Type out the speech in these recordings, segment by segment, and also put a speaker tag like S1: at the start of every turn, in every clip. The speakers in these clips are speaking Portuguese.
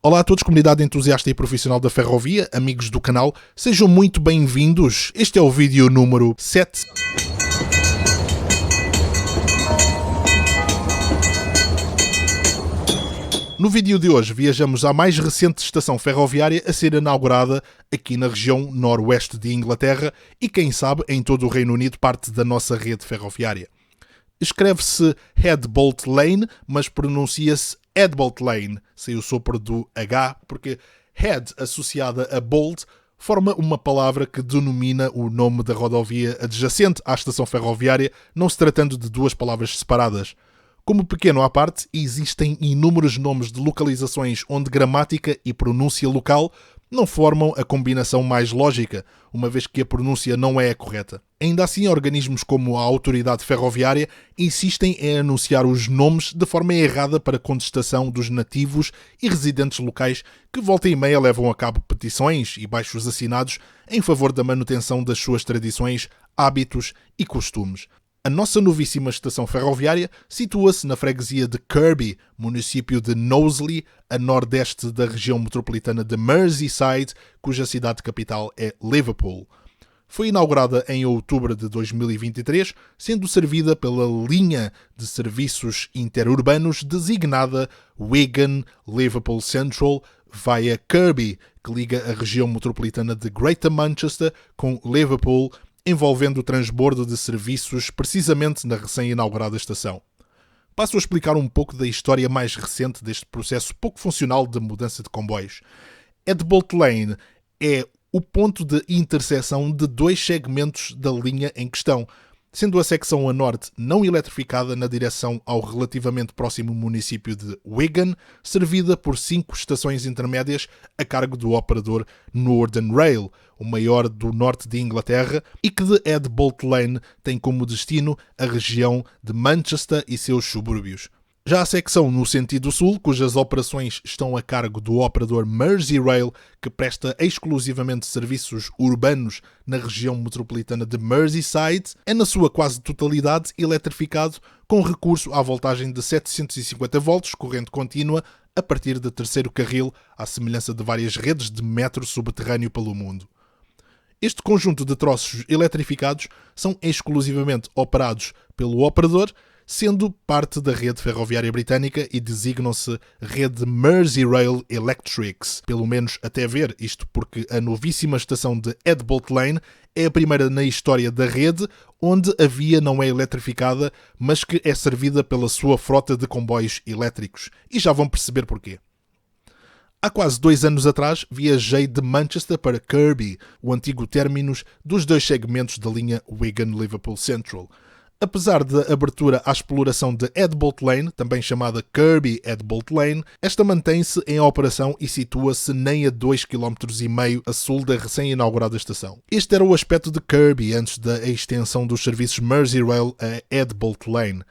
S1: Olá a todos, comunidade entusiasta e profissional da ferrovia, amigos do canal, sejam muito bem-vindos. Este é o vídeo número 7. No vídeo de hoje viajamos à mais recente estação ferroviária a ser inaugurada aqui na região noroeste de Inglaterra e, quem sabe, em todo o Reino Unido, parte da nossa rede ferroviária. Escreve-se Headbolt Lane, mas pronuncia-se Edbolt Lane, sem o sopro do H, porque head associada a bolt forma uma palavra que denomina o nome da rodovia adjacente à estação ferroviária, não se tratando de duas palavras separadas. Como pequeno à parte, existem inúmeros nomes de localizações onde gramática e pronúncia local não formam a combinação mais lógica, uma vez que a pronúncia não é a correta. Ainda assim, organismos como a Autoridade Ferroviária insistem em anunciar os nomes de forma errada para contestação dos nativos e residentes locais que volta e meia levam a cabo petições e baixos assinados em favor da manutenção das suas tradições, hábitos e costumes. A nossa novíssima estação ferroviária situa-se na freguesia de Kirkby, município de Knowsley, a nordeste da região metropolitana de Merseyside, cuja cidade capital é Liverpool. Foi inaugurada em outubro de 2023, sendo servida pela linha de serviços interurbanos designada Wigan Liverpool Central via Kirkby, que liga a região metropolitana de Greater Manchester com Liverpool, envolvendo o transbordo de serviços precisamente na recém-inaugurada estação. Passo a explicar um pouco da história mais recente deste processo pouco funcional de mudança de comboios. Edbolt Lane é o ponto de interseção de dois segmentos da linha em questão, sendo a secção a norte não eletrificada na direção ao relativamente próximo município de Wigan, servida por 5 estações intermédias a cargo do operador Northern Rail, o maior do norte de Inglaterra, e que de Edbolt Lane tem como destino a região de Manchester e seus subúrbios. Já a secção no sentido sul, cujas operações estão a cargo do operador Merseyrail, que presta exclusivamente serviços urbanos na região metropolitana de Merseyside, é na sua quase totalidade eletrificado, com recurso à voltagem de 750 volts, corrente contínua, a partir de terceiro carril, à semelhança de várias redes de metro subterrâneo pelo mundo. Este conjunto de troços eletrificados são exclusivamente operados pelo operador, sendo parte da rede ferroviária britânica e designam-se Rede Merseyrail Electrics, pelo menos até ver, isto porque a novíssima estação de Edbolt Lane é a primeira na história da rede onde a via não é eletrificada, mas que é servida pela sua frota de comboios elétricos. E já vão perceber porquê. Há quase 2 anos atrás, viajei de Manchester para Kirkby, o antigo términus dos 2 segmentos da linha Wigan-Liverpool Central. Apesar da abertura à exploração de Edbolt Lane, também chamada Kirkby Edbolt Lane, esta mantém-se em operação e situa-se nem a 2,5 km a sul da recém-inaugurada estação. Este era o aspecto de Kirkby antes da extensão dos serviços Merseyrail a Edbolt Lane.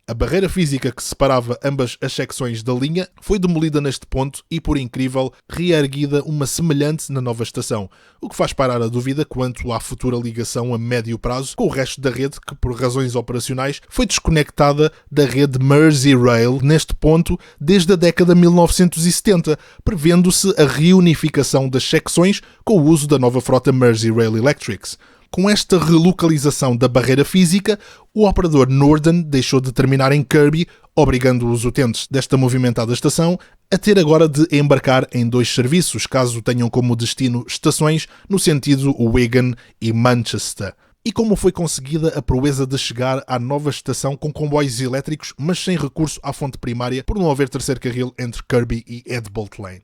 S1: A barreira física que separava ambas as secções da linha foi demolida neste ponto e, por incrível, reerguida uma semelhante na nova estação, o que faz parar a dúvida quanto à futura ligação a médio prazo com o resto da rede que, por razões operacionais, foi desconectada da rede Merseyrail neste ponto desde a década de 1970, prevendo-se a reunificação das secções com o uso da nova frota Merseyrail Electrics. Com esta relocalização da barreira física, o operador Northern deixou de terminar em Kirkby, obrigando os utentes desta movimentada estação a ter agora de embarcar em 2 serviços, caso tenham como destino estações no sentido Wigan e Manchester. E como foi conseguida a proeza de chegar à nova estação com comboios elétricos, mas sem recurso à fonte primária, por não haver terceiro carril entre Kirkby e Edbolt Lane?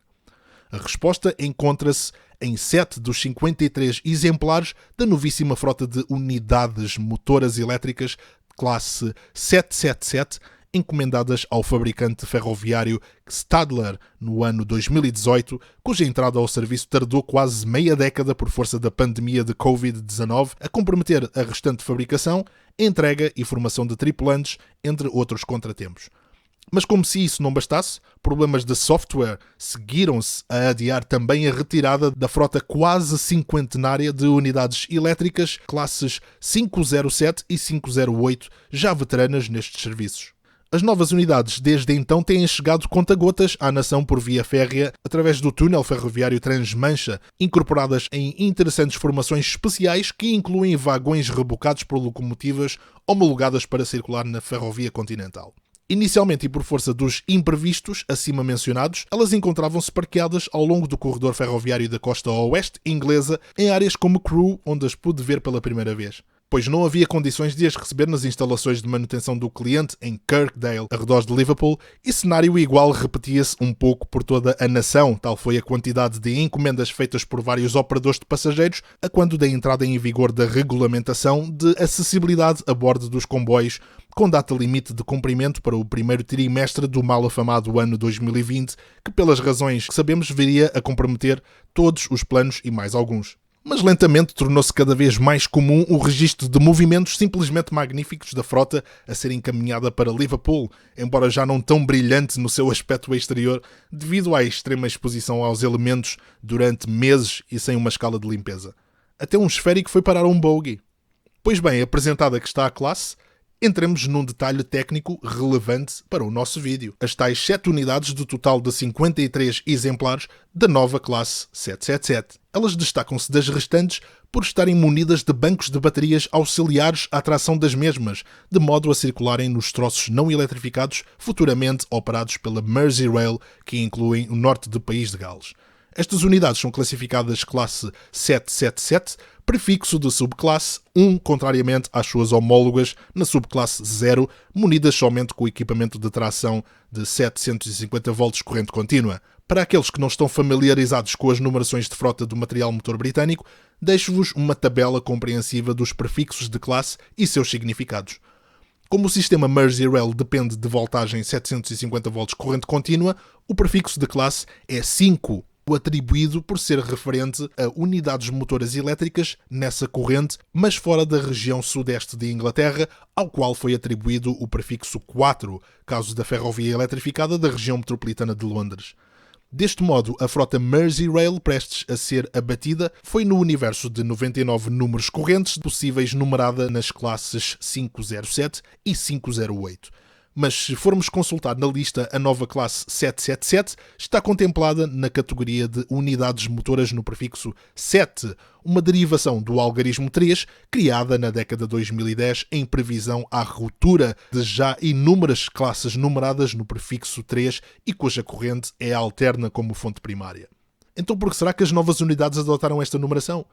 S1: A resposta encontra-se em 7 dos 53 exemplares da novíssima frota de unidades motoras elétricas classe 777, encomendadas ao fabricante ferroviário Stadler no ano 2018, cuja entrada ao serviço tardou quase meia década por força da pandemia de Covid-19 a comprometer a restante fabricação, entrega e formação de tripulantes, entre outros contratempos. Mas como se isso não bastasse, problemas de software seguiram-se a adiar também a retirada da frota quase cinquentenária de unidades elétricas classes 507 e 508, já veteranas nestes serviços. As novas unidades desde então têm chegado conta-gotas à nação por via férrea através do túnel ferroviário Transmancha, incorporadas em interessantes formações especiais que incluem vagões rebocados por locomotivas homologadas para circular na ferrovia continental. Inicialmente e por força dos imprevistos acima mencionados, elas encontravam-se parqueadas ao longo do corredor ferroviário da costa oeste inglesa em áreas como Crewe, onde as pude ver pela primeira vez, pois não havia condições de as receber nas instalações de manutenção do cliente em Kirkdale, arredores de Liverpool, e cenário igual repetia-se um pouco por toda a nação, tal foi a quantidade de encomendas feitas por vários operadores de passageiros a quando da entrada em vigor da regulamentação de acessibilidade a bordo dos comboios, com data limite de cumprimento para o primeiro trimestre do mal afamado ano 2020, que pelas razões que sabemos viria a comprometer todos os planos e mais alguns. Mas lentamente tornou-se cada vez mais comum o registro de movimentos simplesmente magníficos da frota a ser encaminhada para Liverpool, embora já não tão brilhante no seu aspecto exterior, devido à extrema exposição aos elementos durante meses e sem uma escala de limpeza. Até um esférico foi parar a um bogie. Pois bem, apresentada que está a classe, entremos num detalhe técnico relevante para o nosso vídeo. As tais 7 unidades do total de 53 exemplares da nova classe 777. Elas destacam-se das restantes por estarem munidas de bancos de baterias auxiliares à tração das mesmas, de modo a circularem nos troços não eletrificados futuramente operados pela Merseyrail, que incluem o norte do país de Gales. Estas unidades são classificadas classe 777, prefixo de subclasse 1, contrariamente às suas homólogas na subclasse 0, munidas somente com o equipamento de tração de 750 volts corrente contínua. Para aqueles que não estão familiarizados com as numerações de frota do material motor britânico, deixo-vos uma tabela compreensiva dos prefixos de classe e seus significados. Como o sistema Merseyrail depende de voltagem 750 volts corrente contínua, o prefixo de classe é 5, atribuído por ser referente a unidades motoras elétricas nessa corrente, mas fora da região sudeste de Inglaterra, ao qual foi atribuído o prefixo 4, caso da ferrovia eletrificada da região metropolitana de Londres. Deste modo, a frota Merseyrail, prestes a ser abatida, foi no universo de 99 números correntes possíveis numerada nas classes 507 e 508. Mas se formos consultar na lista a nova classe 777, está contemplada na categoria de unidades motoras no prefixo 7, uma derivação do algarismo 3, criada na década de 2010 em previsão à ruptura de já inúmeras classes numeradas no prefixo 3 e cuja corrente é alterna como fonte primária. Então por que será que as novas unidades adotaram esta numeração?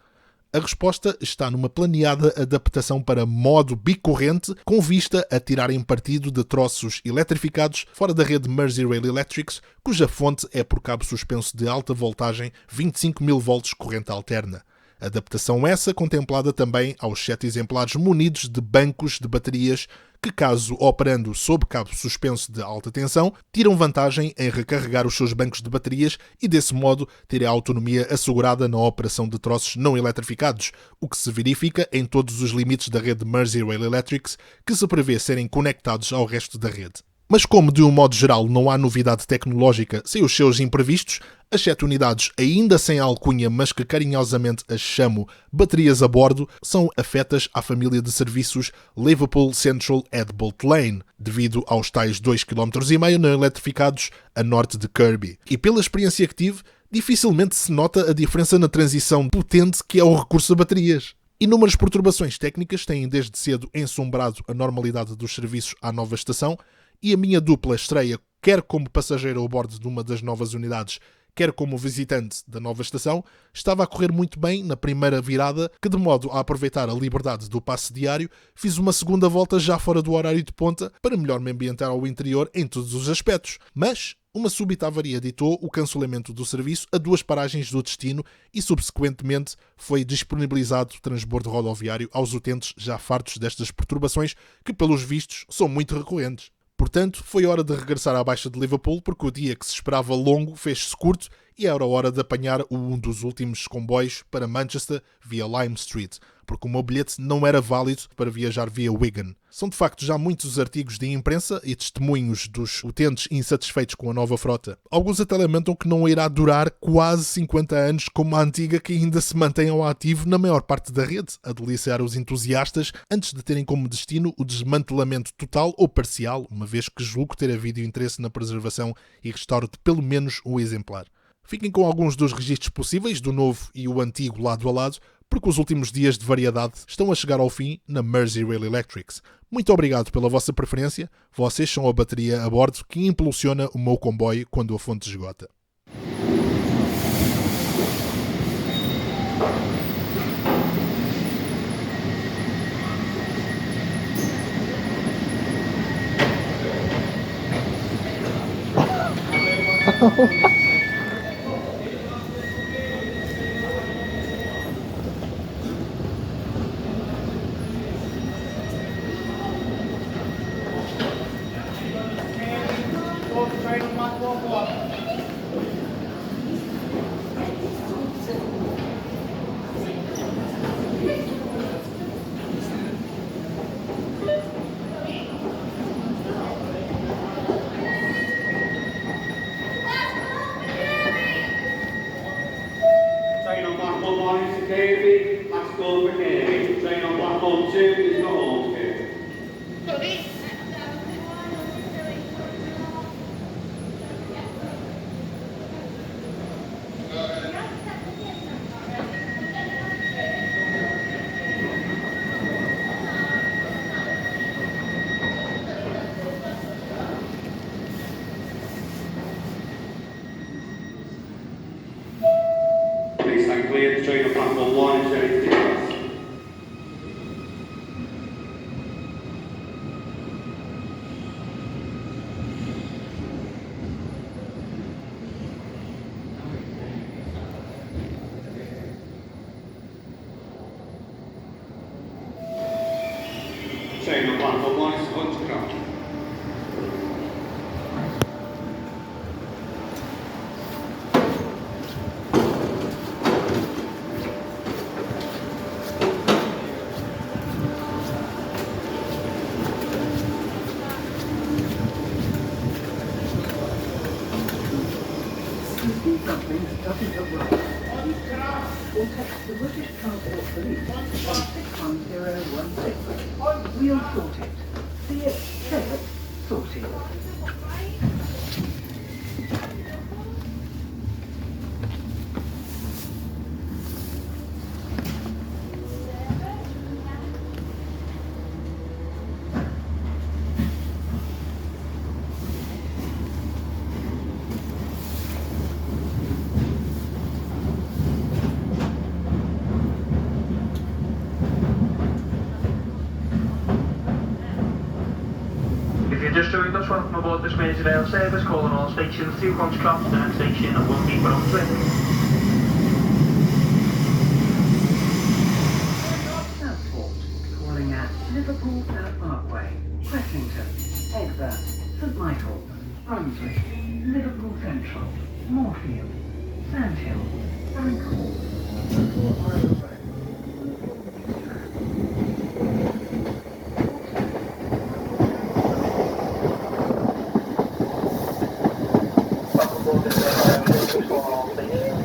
S1: A resposta está numa planeada adaptação para modo bicorrente, com vista a tirarem partido de troços eletrificados fora da rede Merseyrail Electrics, cuja fonte é por cabo suspenso de alta voltagem 25.000 volts corrente alterna. Adaptação essa contemplada também aos 7 exemplares munidos de bancos de baterias que, caso operando sob cabo suspenso de alta tensão, tiram vantagem em recarregar os seus bancos de baterias e, desse modo, terem a autonomia assegurada na operação de troços não eletrificados, o que se verifica em todos os limites da rede Merseyrail Electrics, que se prevê serem conectados ao resto da rede. Mas como de um modo geral não há novidade tecnológica sem os seus imprevistos, as 7 unidades, ainda sem alcunha, mas que carinhosamente as chamo baterias a bordo, são afetas à família de serviços Liverpool Central Adbolt Lane, devido aos tais 2,5 km não eletrificados a norte de Kirkby. E pela experiência que tive, dificilmente se nota a diferença na transição potente que é o recurso a baterias. Inúmeras perturbações técnicas têm desde cedo ensombrado a normalidade dos serviços à nova estação, e a minha dupla estreia, quer como passageiro ao bordo de uma das novas unidades, quer como visitante da nova estação, estava a correr muito bem na primeira virada, que de modo a aproveitar a liberdade do passe diário, fiz uma segunda volta já fora do horário de ponta para melhor me ambientar ao interior em todos os aspectos. Mas uma súbita avaria ditou o cancelamento do serviço a 2 paragens do destino e subsequentemente foi disponibilizado transbordo rodoviário aos utentes já fartos destas perturbações que, pelos vistos, são muito recorrentes. Portanto, foi hora de regressar à Baixa de Liverpool porque o dia que se esperava longo fez-se curto e era hora de apanhar um dos últimos comboios para Manchester via Lime Street, porque o meu bilhete não era válido para viajar via Wigan. São de facto já muitos artigos de imprensa e testemunhos dos utentes insatisfeitos com a nova frota. Alguns até lamentam que não irá durar quase 50 anos como a antiga, que ainda se mantém ao ativo na maior parte da rede, a deliciar os entusiastas antes de terem como destino o desmantelamento total ou parcial, uma vez que julgo ter havido interesse na preservação e restauro de pelo menos um exemplar. Fiquem com alguns dos registros possíveis do novo e o antigo lado a lado, porque os últimos dias de variedade estão a chegar ao fim na Merseyrail Electrics. Muito obrigado pela vossa preferência, vocês são a bateria a bordo que impulsiona o meu comboio quando a fonte esgota.
S2: Train on platform 1 is to Kirby, last call for Kirby. Train on platform 2 is for Hornsby. Please stand clear, the train on platform 1 is ready to cross. Train on platform 1 is Hunchcroft.
S3: Something doesn't look right. Or text the British Transport Police on 61016. We'll sort it. See it, say it, sorted.
S4: If you're just joined us, welcome aboard this Merseyrail service, calling all stations to Hunchcroft, the next station at 1 Deeper Unswick.
S3: Southport, calling at Liverpool South Parkway, Cressington, Eggborough, St Michael, Brunswick, Liverpool Central, Moorfield, Sandhill, Bank Hall, Liverpool Isle Road.
S4: Welcome aboard this Merseyrail service, calling all stations.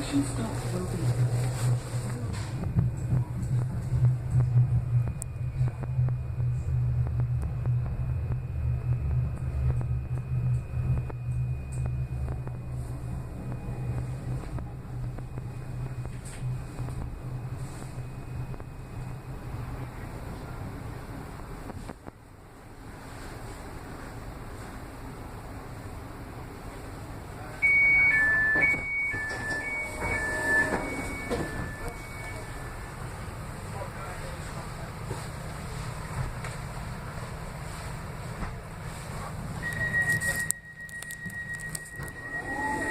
S3: station stop will be.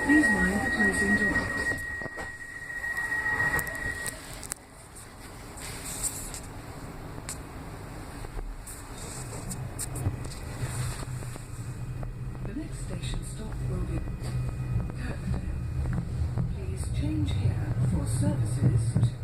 S3: Please mind the closing doors. The next station stop will be Kirkdale. Please change here for services to